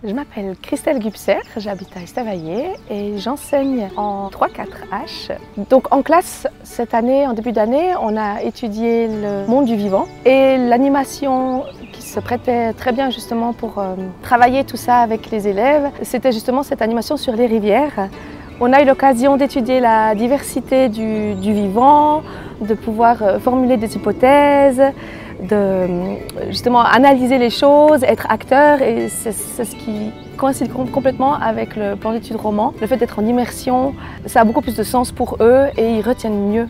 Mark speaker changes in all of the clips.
Speaker 1: Je m'appelle Christelle Gubser, j'habite à Estavayer et j'enseigne en 3-4H. Donc en classe, cette année, en début d'année, on a étudié le monde du vivant et l'animation qui se prêtait très bien justement pour travailler tout ça avec les élèves. C'était justement cette animation sur les rivières. On a eu l'occasion d'étudier la diversité du vivant, de pouvoir formuler des hypothèses, de justement analyser les choses, être acteur, et c'est ce qui coïncide complètement avec le plan d'études roman. Le fait d'être en immersion, ça a beaucoup plus de sens pour eux et ils retiennent mieux.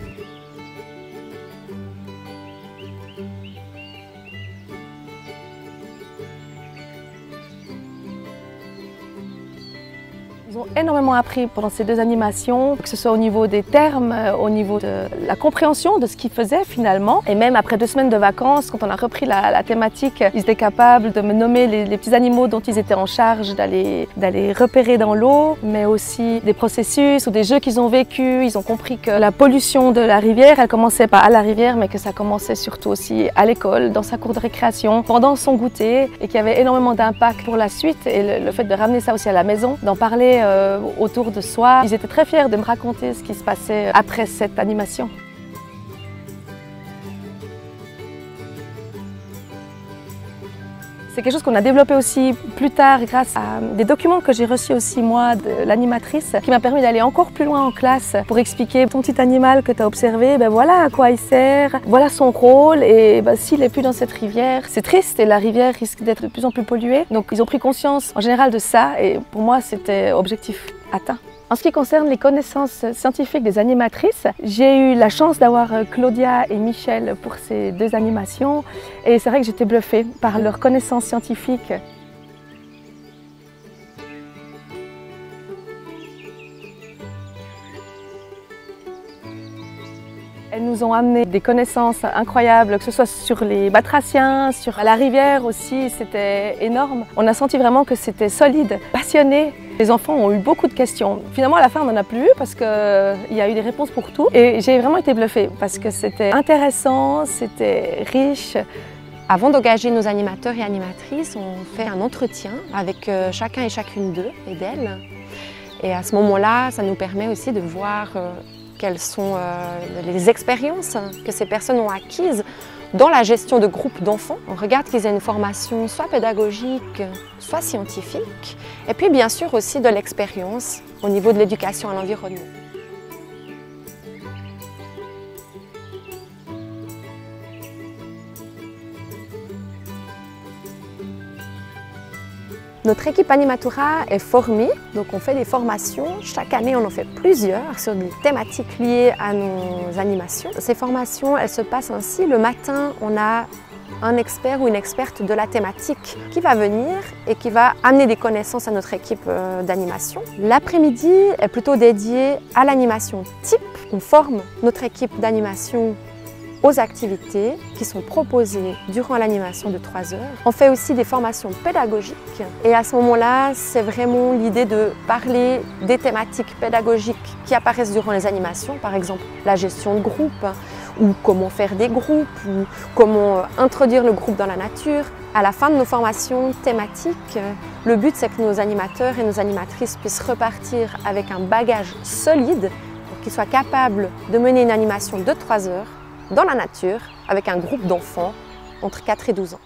Speaker 1: Ils ont énormément appris pendant ces 2 animations, que ce soit au niveau des termes, au niveau de la compréhension de ce qu'ils faisaient finalement. Et même après 2 semaines de vacances, quand on a repris la thématique, ils étaient capables de me nommer les petits animaux dont ils étaient en charge d'aller repérer dans l'eau, mais aussi des processus ou des jeux qu'ils ont vécus. Ils ont compris que la pollution de la rivière, elle commençait pas à la rivière, mais que ça commençait surtout aussi à l'école, dans sa cour de récréation, pendant son goûter, et qu'il y avait énormément d'impact pour la suite. Et le fait de ramener ça aussi à la maison, d'en parler autour de soi. Ils étaient très fiers de me raconter ce qui se passait après cette animation. C'est quelque chose qu'on a développé aussi plus tard grâce à des documents que j'ai reçus aussi moi de l'animatrice qui m'a permis d'aller encore plus loin en classe pour expliquer ton petit animal que tu as observé, ben voilà à quoi il sert, voilà son rôle et ben s'il n'est plus dans cette rivière, c'est triste et la rivière risque d'être de plus en plus polluée. Donc ils ont pris conscience en général de ça et pour moi c'était objectif atteint. En ce qui concerne les connaissances scientifiques des animatrices, j'ai eu la chance d'avoir Claudia et Michel pour ces 2 animations et c'est vrai que j'étais bluffée par leurs connaissances scientifiques. Elles nous ont amené des connaissances incroyables, que ce soit sur les batraciens, sur la rivière aussi, c'était énorme. On a senti vraiment que c'était solide, passionné. Les enfants ont eu beaucoup de questions. Finalement, à la fin, on n'en a plus eu parce qu'il y a eu des réponses pour tout. Et j'ai vraiment été bluffée parce que c'était intéressant, c'était riche.
Speaker 2: Avant d'engager nos animateurs et animatrices, on fait un entretien avec chacun et chacune d'eux et d'elles. Et à ce moment-là, ça nous permet aussi de voir quelles sont les expériences que ces personnes ont acquises dans la gestion de groupes d'enfants. On regarde qu'ils aient une formation soit pédagogique, soit scientifique, et puis bien sûr aussi de l'expérience au niveau de l'éducation à l'environnement. Notre équipe Animatura est formée, donc on fait des formations. Chaque année, on en fait plusieurs sur des thématiques liées à nos animations. Ces formations, elles se passent ainsi. Le matin, on a un expert ou une experte de la thématique qui va venir et qui va amener des connaissances à notre équipe d'animation. L'après-midi est plutôt dédié à l'animation type. On forme notre équipe d'animation aux activités qui sont proposées durant l'animation de 3 heures. On fait aussi des formations pédagogiques et à ce moment-là, c'est vraiment l'idée de parler des thématiques pédagogiques qui apparaissent durant les animations, par exemple la gestion de groupe ou comment faire des groupes ou comment introduire le groupe dans la nature. À la fin de nos formations thématiques, le but c'est que nos animateurs et nos animatrices puissent repartir avec un bagage solide pour qu'ils soient capables de mener une animation de 3 heures dans la nature avec un groupe d'enfants entre 4 et 12 ans.